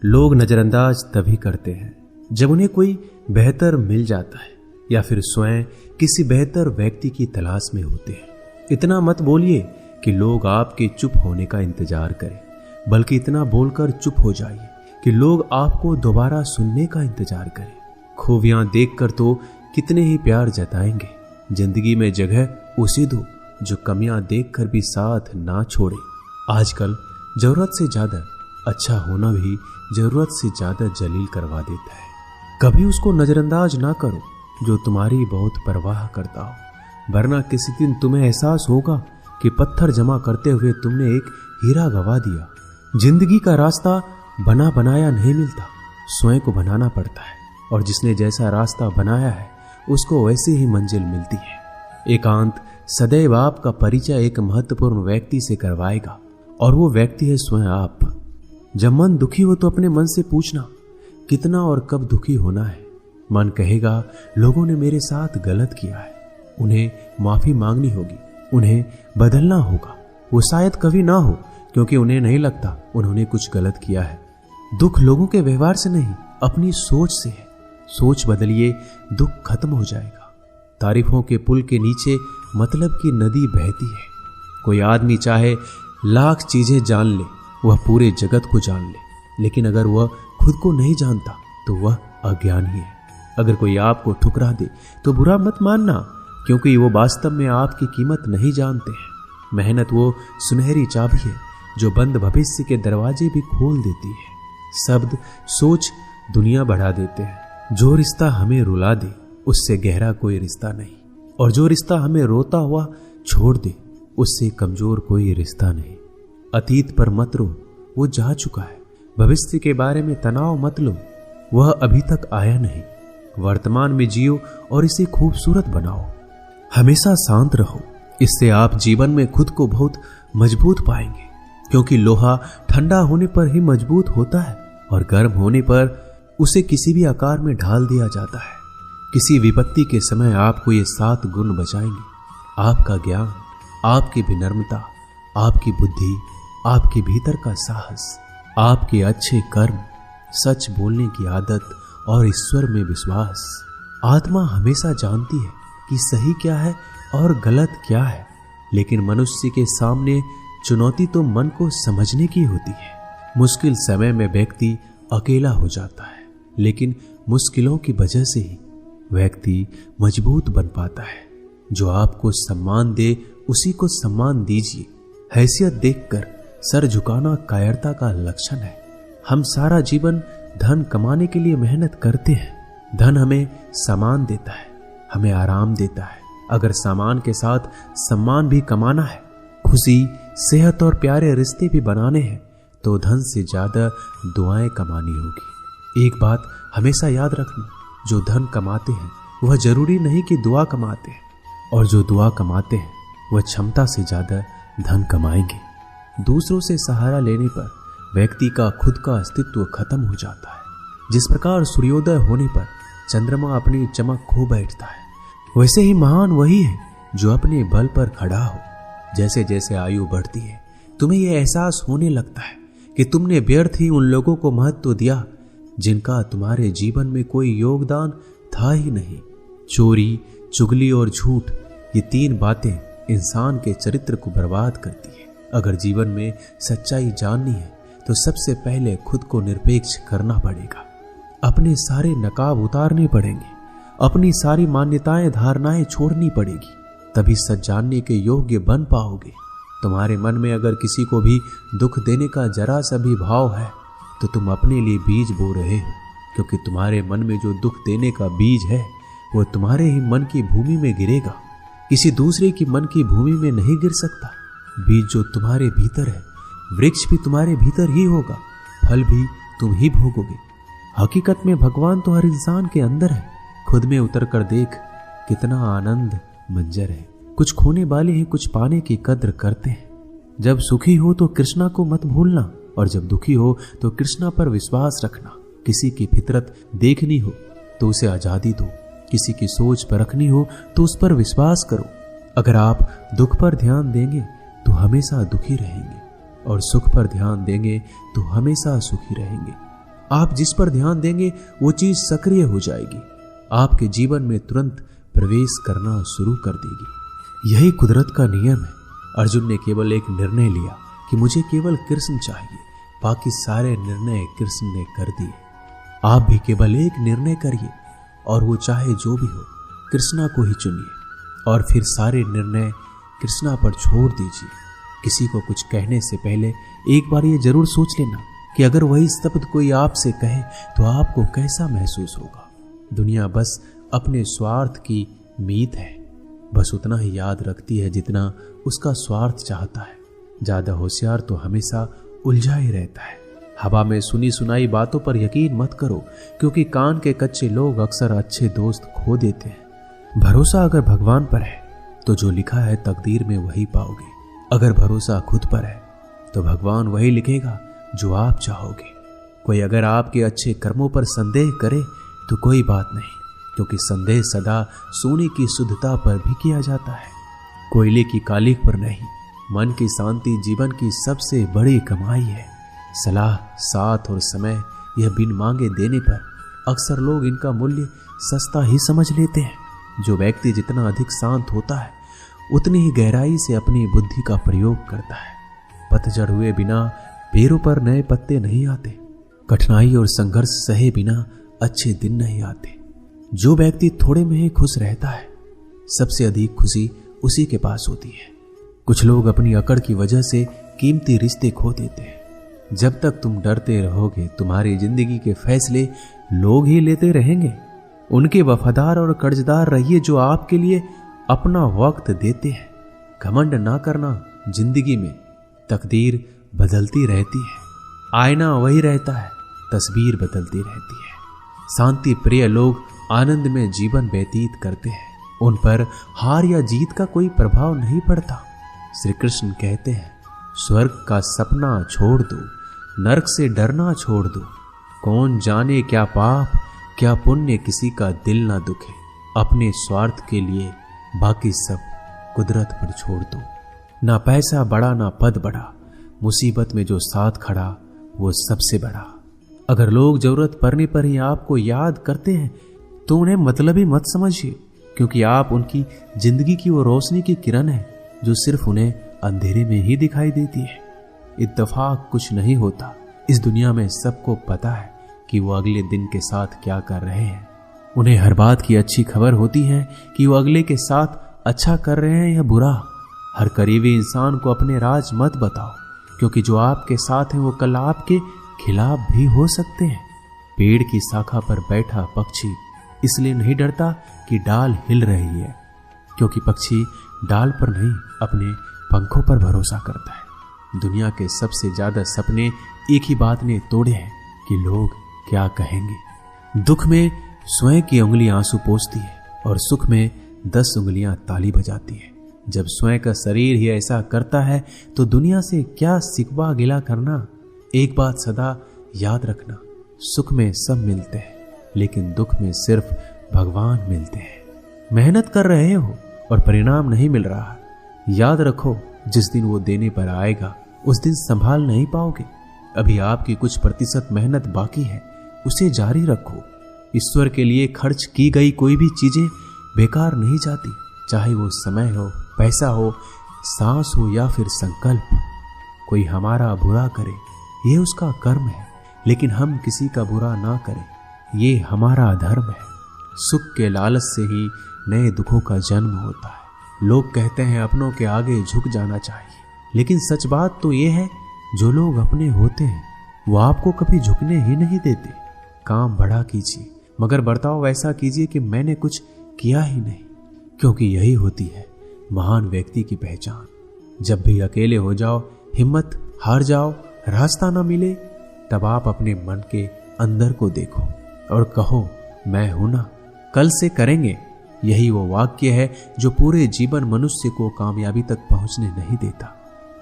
लोग नजरअंदाज तभी करते हैं जब उन्हें कोई बेहतर मिल जाता है या फिर स्वयं किसी बेहतर व्यक्ति की तलाश में होते हैं। इतना मत बोलिए कि लोग आपके चुप होने का इंतजार करें, बल्कि इतना बोलकर चुप हो जाइए कि लोग आपको दोबारा सुनने का इंतजार करें। खूबियां देखकर तो कितने ही प्यार जताएंगे। जिंदगी में जगह उसे दो जो कमियां देखकर भी साथ ना छोड़े। आजकल जरूरत से ज्यादा अच्छा होना भी जरूरत से ज्यादा जलील करवा देता है। कभी उसको नजरअंदाज ना करो जो तुम्हारी बहुत परवाह करता हो, वरना किसी दिन तुम्हें एहसास होगा कि पत्थर जमा करते हुए तुमने एक हीरा गवा दिया। जिंदगी का रास्ता बना बनाया नहीं मिलता, स्वयं को बनाना पड़ता है, और जिसने जैसा रास्ता बनाया है उसको वैसे ही मंजिल मिलती है। एकांत सदैव आपका परिचय एक महत्वपूर्ण व्यक्ति से करवाएगा, और वो व्यक्ति है स्वयं आप। जब मन दुखी हो तो अपने मन से पूछना कितना और कब दुखी होना है। मन कहेगा लोगों ने मेरे साथ गलत किया है, उन्हें माफी मांगनी होगी, उन्हें बदलना होगा। वो शायद कभी ना हो, क्योंकि उन्हें नहीं लगता उन्होंने कुछ गलत किया है। दुख लोगों के व्यवहार से नहीं, अपनी सोच से है। सोच बदलिए, दुख खत्म हो जाएगा। तारीफों के पुल के नीचे मतलब की नदी बहती है। कोई आदमी चाहे लाख चीजें जान ले, वह पूरे जगत को जान ले, लेकिन अगर वह खुद को नहीं जानता तो वह अज्ञानी है। अगर कोई आपको ठुकरा दे तो बुरा मत मानना, क्योंकि वो वास्तव में आपकी कीमत नहीं जानते हैं। मेहनत वो सुनहरी चाबी है जो बंद भविष्य के दरवाजे भी खोल देती है। शब्द, सोच दुनिया बढ़ा देते हैं। जो रिश्ता हमें रुला दे उससे गहरा कोई रिश्ता नहीं, और जो रिश्ता हमें रोता हुआ छोड़ दे उससे कमजोर कोई रिश्ता नहीं। अतीत पर मत रो, वो जा चुका है। भविष्य के बारे में तनाव मत लो, वह अभी तक आया नहीं। वर्तमान में जियो और इसे खूबसूरत बनाओ। हमेशा शांत रहो, इससे आप जीवन में खुद को बहुत मजबूत पाएंगे, क्योंकि लोहा ठंडा होने पर ही मजबूत होता है, और गर्म होने पर उसे किसी भी आकार में ढाल दिया जाता है। किसी विपत्ति के समय आपको ये 7 गुण बचाएंगे: आपका ज्ञान, आपकी विनम्रता, आपकी बुद्धि, आपके भीतर का साहस, आपके अच्छे कर्म, सच बोलने की आदत और ईश्वर में विश्वास। आत्मा हमेशा जानती है कि सही क्या है और गलत क्या है, लेकिन मनुष्य के सामने चुनौती तो मन को समझने की होती है। मुश्किल समय में व्यक्ति अकेला हो जाता है, लेकिन मुश्किलों की वजह से ही व्यक्ति मजबूत बन पाता है। जो आपको सम्मान दे उसी को सम्मान दीजिए। हैसियत देखकर सर झुकाना कायरता का लक्षण है। हम सारा जीवन धन कमाने के लिए मेहनत करते हैं। धन हमें सामान देता है, हमें आराम देता है। अगर सामान के साथ सम्मान भी कमाना है, खुशी, सेहत और प्यारे रिश्ते भी बनाने हैं, तो धन से ज्यादा दुआएं कमानी होगी। एक बात हमेशा याद रखना, जो धन कमाते हैं वह जरूरी नहीं कि दुआ कमाते हैं, और जो दुआ कमाते हैं वह क्षमता से ज्यादा धन कमाएंगे। दूसरों से सहारा लेने पर व्यक्ति का खुद का अस्तित्व खत्म हो जाता है। जिस प्रकार सूर्योदय होने पर चंद्रमा अपनी चमक खो बैठता है, वैसे ही महान वही है जो अपने बल पर खड़ा हो। जैसे जैसे आयु बढ़ती है, तुम्हें यह एहसास होने लगता है कि तुमने व्यर्थ ही उन लोगों को महत्व दिया जिनका तुम्हारे जीवन में कोई योगदान था ही नहीं। चोरी, चुगली और झूठ, ये 3 बातें इंसान के चरित्र को बर्बाद करती है। अगर जीवन में सच्चाई जाननी है तो सबसे पहले खुद को निरपेक्ष करना पड़ेगा। अपने सारे नकाब उतारने पड़ेंगे, अपनी सारी मान्यताएं धारणाएं छोड़नी पड़ेगी, तभी सच जानने के योग्य बन पाओगे। तुम्हारे मन में अगर किसी को भी दुख देने का जरा सा भी भाव है तो तुम अपने लिए बीज बो रहे हो, क्योंकि तुम्हारे मन में जो दुख देने का बीज है वो तुम्हारे ही मन की भूमि में गिरेगा, किसी दूसरे की मन की भूमि में नहीं गिर सकता। बीज जो तुम्हारे भीतर है, वृक्ष भी तुम्हारे भीतर ही होगा, फल भी तुम ही भोगोगे। हकीकत में भगवान तो हर इंसान के अंदर है। खुद में उतर कर देख, कितना आनंद मंजर है। कुछ खोने वाले हैं, कुछ पाने की कद्र करते हैं। जब सुखी हो तो कृष्णा को मत भूलना, और जब दुखी हो तो कृष्णा पर विश्वास रखना। किसी की फितरत देखनी हो तो उसे आजादी दो, किसी की सोच परखनी हो तो उस पर विश्वास करो। अगर आप दुख पर ध्यान देंगे तो हमेशा दुखी रहेंगे, और सुख पर ध्यान देंगे तो हमेशा सुखी रहेंगे। आप जिस पर ध्यान देंगे वो चीज सक्रिय हो जाएगी, आपके जीवन में तुरंत प्रवेश करना शुरू कर देगी। यही कुदरत का नियम है। अर्जुन ने केवल एक निर्णय लिया कि मुझे केवल कृष्ण चाहिए, बाकी सारे निर्णय कृष्ण ने कर दिए। आप भी केवल एक निर्णय करिए और वो चाहे जो भी हो, कृष्णा को ही चुनिए और फिर सारे निर्णय कृष्णा पर छोड़ दीजिए। किसी को कुछ कहने से पहले एक बार ये जरूर सोच लेना कि अगर वही शब्द कोई आपसे कहे तो आपको कैसा महसूस होगा। दुनिया बस अपने स्वार्थ की मीत है, बस उतना ही याद रखती है जितना उसका स्वार्थ चाहता है। ज्यादा होशियार तो हमेशा उलझा ही रहता है। हवा में सुनी सुनाई बातों पर यकीन मत करो, क्योंकि कान के कच्चे लोग अक्सर अच्छे दोस्त खो देते हैं। भरोसा अगर भगवान पर है तो जो लिखा है तकदीर में वही पाओगे। अगर भरोसा खुद पर है तो भगवान वही लिखेगा जो आप चाहोगे। कोई अगर आपके अच्छे कर्मों पर संदेह करे तो कोई बात नहीं, क्योंकि संदेह सदा सोने की शुद्धता पर भी किया जाता है, कोयले की कालिख पर नहीं। मन की शांति जीवन की सबसे बड़ी कमाई है। सलाह, साथ और समय यह बिन मांगे देने पर अक्सर लोग इनका मूल्य सस्ता ही समझ लेते हैं। जो व्यक्ति जितना अधिक शांत होता है उतनी ही गहराई से अपनी बुद्धि का प्रयोग करता है। पतझड़ हुए बिना पेड़ों पर नए पत्ते नहीं आते। कठिनाई और संघर्ष सहे बिना अच्छे दिन नहीं आते। जो व्यक्ति थोड़े में ही खुश रहता है, सबसे अधिक खुशी उसी के पास होती है। कुछ लोग अपनी अकड़ की वजह से कीमती रिश्ते खो देते हैं। जब तक तुम डरते रहोगे, तुम्हारी जिंदगी के फैसले लोग ही लेते रहेंगे। उनके वफादार और कर्जदार रहिए जो आपके लिए अपना वक्त देते हैं। घमंड ना करना, जिंदगी में तकदीर बदलती रहती है। आईना वही रहता है, तस्वीर बदलती रहती है। शांति प्रिय लोग आनंद में जीवन व्यतीत करते हैं। उन पर हार या जीत का कोई प्रभाव नहीं पड़ता। श्री कृष्ण कहते हैं, स्वर्ग का सपना छोड़ दो, नरक से डरना छोड़ दो। कौन जाने क्या पाप क्या पुण्य किसी का दिल ना दुखे। अपने स्वार्थ के लिए बाकी सब कुदरत पर छोड़ दो। ना पैसा बड़ा ना पद बड़ा, मुसीबत में जो साथ खड़ा वो सबसे बड़ा। अगर लोग जरूरत पड़ने पर ही आपको याद करते हैं तो उन्हें मतलबी मत समझिए, क्योंकि आप उनकी जिंदगी की वो रोशनी की किरण है जो सिर्फ उन्हें अंधेरे में ही दिखाई देती है। इत्तेफाक कुछ नहीं होता। इस दुनिया में सबको पता है कि वो अगले दिन के साथ क्या कर रहे हैं। उन्हें हर बात की अच्छी खबर होती है कि वो अगले के साथ अच्छा कर रहे हैं या बुरा। हर करीबी इंसान को अपने राज मत बताओ, क्योंकि जो आपके साथ है वो कल आपके खिलाफ भी हो सकते हैं। पेड़ की शाखा पर बैठा पक्षी इसलिए नहीं डरता कि डाल हिल रही है, क्योंकि पक्षी डाल पर नहीं अपने पंखों पर भरोसा करता है। दुनिया के सबसे ज्यादा सपने एक ही बात ने तोड़े हैं कि लोग क्या कहेंगे। दुख में स्वयं की उंगलियां आंसू पोंछती है और सुख में 10 उंगलियां ताली बजाती है। जब स्वयं का शरीर ही ऐसा करता है तो दुनिया से क्या सिकवा गिला करना। एक बात सदा याद रखना, सुख में सब मिलते हैं लेकिन दुख में सिर्फ भगवान मिलते हैं। मेहनत कर रहे हो और परिणाम नहीं मिल रहा, याद रखो जिस दिन वो देने पर आएगा उस दिन संभाल नहीं पाओगे। अभी आपकी कुछ प्रतिशत मेहनत बाकी है, उसे जारी रखो। ईश्वर के लिए खर्च की गई कोई भी चीजें बेकार नहीं जाती, चाहे वो समय हो, पैसा हो, सांस हो या फिर संकल्प। कोई हमारा बुरा करे ये उसका कर्म है, लेकिन हम किसी का बुरा ना करें ये हमारा धर्म है। सुख के लालच से ही नए दुखों का जन्म होता है। लोग कहते हैं अपनों के आगे झुक जाना चाहिए, लेकिन सच बात तो ये है जो लोग अपने होते हैं वो आपको कभी झुकने ही नहीं देते। काम बड़ा कीजिए मगर बर्ताव वैसा कीजिए कि मैंने कुछ किया ही नहीं, क्योंकि यही होती है महान व्यक्ति की पहचान। जब भी अकेले हो जाओ, हिम्मत हार जाओ, रास्ता ना मिले, तब आप अपने मन के अंदर को देखो और कहो मैं हूं ना, कल से करेंगे। यही वो वाक्य है जो पूरे जीवन मनुष्य को कामयाबी तक पहुंचने नहीं देता।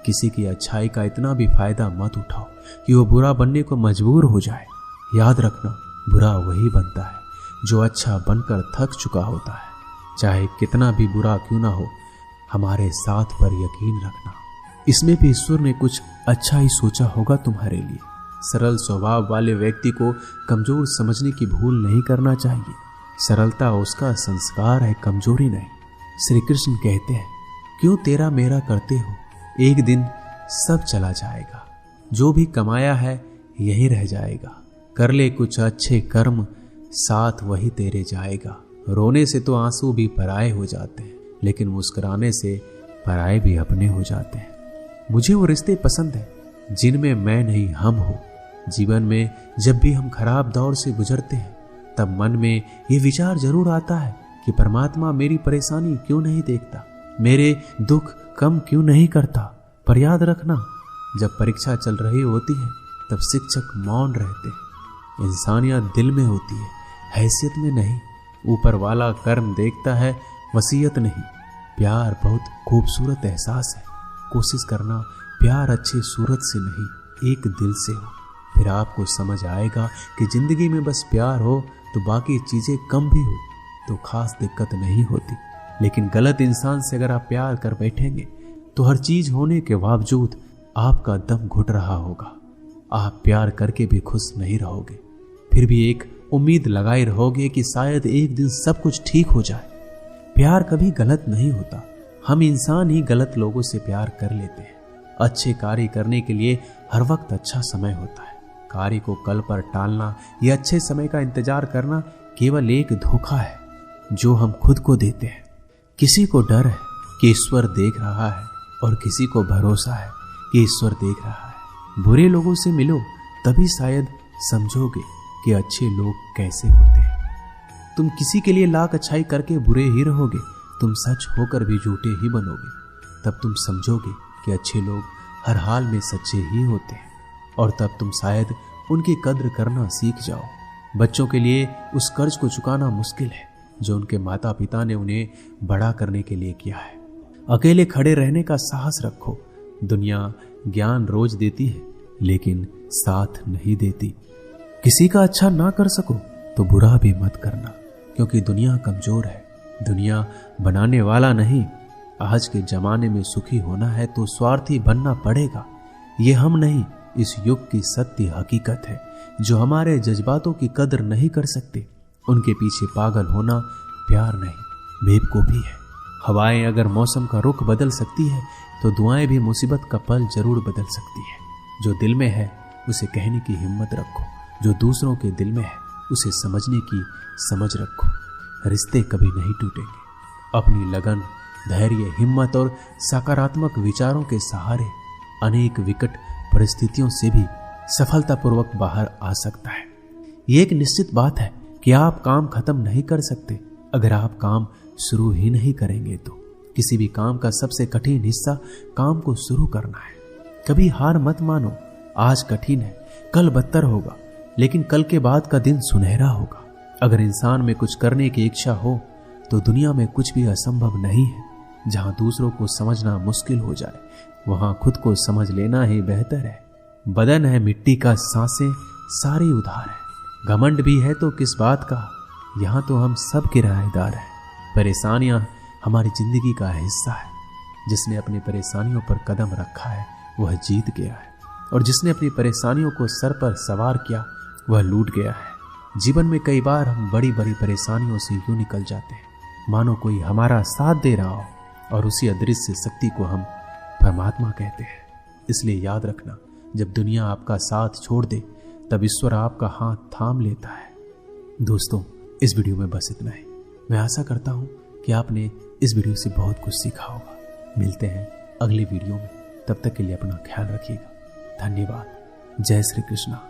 किसी की अच्छाई का इतना भी फायदा मत उठाओ कि वो बुरा बनने को मजबूर हो जाए। याद रखना, बुरा वही बनता है जो अच्छा बनकर थक चुका होता है। चाहे कितना भी बुरा क्यों ना हो, हमारे साथ पर यकीन रखना, इसमें भी ईश्वर ने कुछ अच्छा ही सोचा होगा तुम्हारे लिए। सरल स्वभाव वाले व्यक्ति को कमजोर समझने की भूल नहीं करना चाहिए। सरलता उसका संस्कार है, कमजोरी नहीं। श्री कृष्ण कहते हैं, क्यों तेरा मेरा करते हो, एक दिन सब चला जाएगा, जो भी कमाया है यही रह जाएगा। कर ले कुछ अच्छे कर्म, साथ वही तेरे जाएगा। रोने से तो आंसू भी पराए हो जाते हैं, लेकिन मुस्कुराने से पराए भी अपने हो जाते हैं। मुझे वो रिश्ते पसंद हैं जिनमें मैं नहीं हम हो। जीवन में जब भी हम खराब दौर से गुजरते हैं, तब मन में ये विचार जरूर आता है कि परमात्मा मेरी परेशानी क्यों नहीं देखता, मेरे दुख कम क्यों नहीं करता। पर याद रखना, जब परीक्षा चल रही होती है तब शिक्षक मौन रहते हैं। इंसानियत दिल में होती है, हैसियत में नहीं। ऊपर वाला कर्म देखता है, वसीयत नहीं। प्यार बहुत खूबसूरत एहसास है। कोशिश करना प्यार अच्छे सूरत से नहीं, एक दिल से हो। फिर आपको समझ आएगा कि जिंदगी में बस प्यार हो तो बाकी चीजें कम भी हो तो खास दिक्कत नहीं होती। लेकिन गलत इंसान से अगर आप प्यार कर बैठेंगे तो हर चीज होने के बावजूद आपका दम घुट रहा होगा। आप प्यार करके भी खुश नहीं रहोगे, फिर भी एक उम्मीद लगाए रहोगे कि शायद एक दिन सब कुछ ठीक हो जाए। प्यार कभी गलत नहीं होता, हम इंसान ही गलत लोगों से प्यार कर लेते हैं। अच्छे कार्य करने के लिए हर वक्त अच्छा समय होता है। कार्य को कल पर टालना या अच्छे समय का इंतजार करना केवल एक धोखा है जो हम खुद को देते हैं। किसी को डर है कि ईश्वर देख रहा है और किसी को भरोसा है कि ईश्वर देख रहा है। बुरे लोगों से मिलो तभी शायद समझोगे कि अच्छे लोग कैसे होते हैं। तुम किसी के लिए लाख अच्छाई करके बुरे ही रहोगे, तुम सच होकर भी झूठे ही बनोगे। तब तुम समझोगे कि अच्छे लोग हर हाल में सच्चे ही होते हैं, और तब तुम शायद उनकी कद्र करना सीख जाओ। बच्चों के लिए उस कर्ज को चुकाना मुश्किल है जो उनके माता पिता ने उन्हें बड़ा करने के लिए किया है। अकेले खड़े रहने का साहस रखो। दुनिया ज्ञान रोज देती है लेकिन साथ नहीं देती। किसी का अच्छा ना कर सको तो बुरा भी मत करना, क्योंकि दुनिया कमजोर है, दुनिया बनाने वाला नहीं। आज के जमाने में सुखी होना है तो स्वार्थी बनना पड़ेगा। ये हम नहीं, इस युग की सत्य हकीकत है। जो हमारे जज्बातों की कदर नहीं कर सकते उनके पीछे पागल होना प्यार नहीं, बेवकूफी है। हवाएं अगर मौसम का रुख बदल सकती है तो दुआएं भी मुसीबत का पल जरूर बदल सकती है। जो दिल में है उसे कहने की हिम्मत रखो, जो दूसरों के दिल में है उसे समझने की समझ रखो। रिश्ते कभी नहीं टूटेंगे। अपनी लगन, धैर्य, हिम्मत और सकारात्मक विचारों के सहारे अनेक विकट परिस्थितियों से भी सफलतापूर्वक बाहर आ सकता है। ये एक निश्चित बात है कि आप काम खत्म नहीं कर सकते अगर आप काम शुरू ही नहीं करेंगे तो। किसी भी काम का सबसे कठिन हिस्सा काम को शुरू करना है। कभी हार मत मानो। आज कठिन है, कल बदतर होगा, लेकिन कल के बाद का दिन सुनहरा होगा। अगर इंसान में कुछ करने की इच्छा हो तो दुनिया में कुछ भी असंभव नहीं है। जहां दूसरों को समझना मुश्किल हो जाए वहां खुद को समझ लेना ही बेहतर है। बदन है मिट्टी का, सांसें सारी उधार है। घमंड भी है तो किस बात का, यहाँ तो हम सब किराएदार हैं। परेशानियां हमारी जिंदगी का हिस्सा है। जिसने अपनी परेशानियों पर कदम रखा है वह जीत गया है, और जिसने अपनी परेशानियों को सर पर सवार किया वह लूट गया है। जीवन में कई बार हम बड़ी बड़ी परेशानियों से यूं निकल जाते हैं मानो कोई हमारा साथ दे रहा हो, और उसी अदृश्य शक्ति को हम परमात्मा कहते हैं। इसलिए याद रखना, जब दुनिया आपका साथ छोड़ दे तब ईश्वर आपका हाथ थाम लेता है। दोस्तों, इस वीडियो में बस इतना ही। मैं आशा करता हूं कि आपने इस वीडियो से बहुत कुछ सीखा होगा। मिलते हैं अगली वीडियो में, तब तक के लिए अपना ख्याल रखिएगा। धन्यवाद। जय श्री कृष्णा।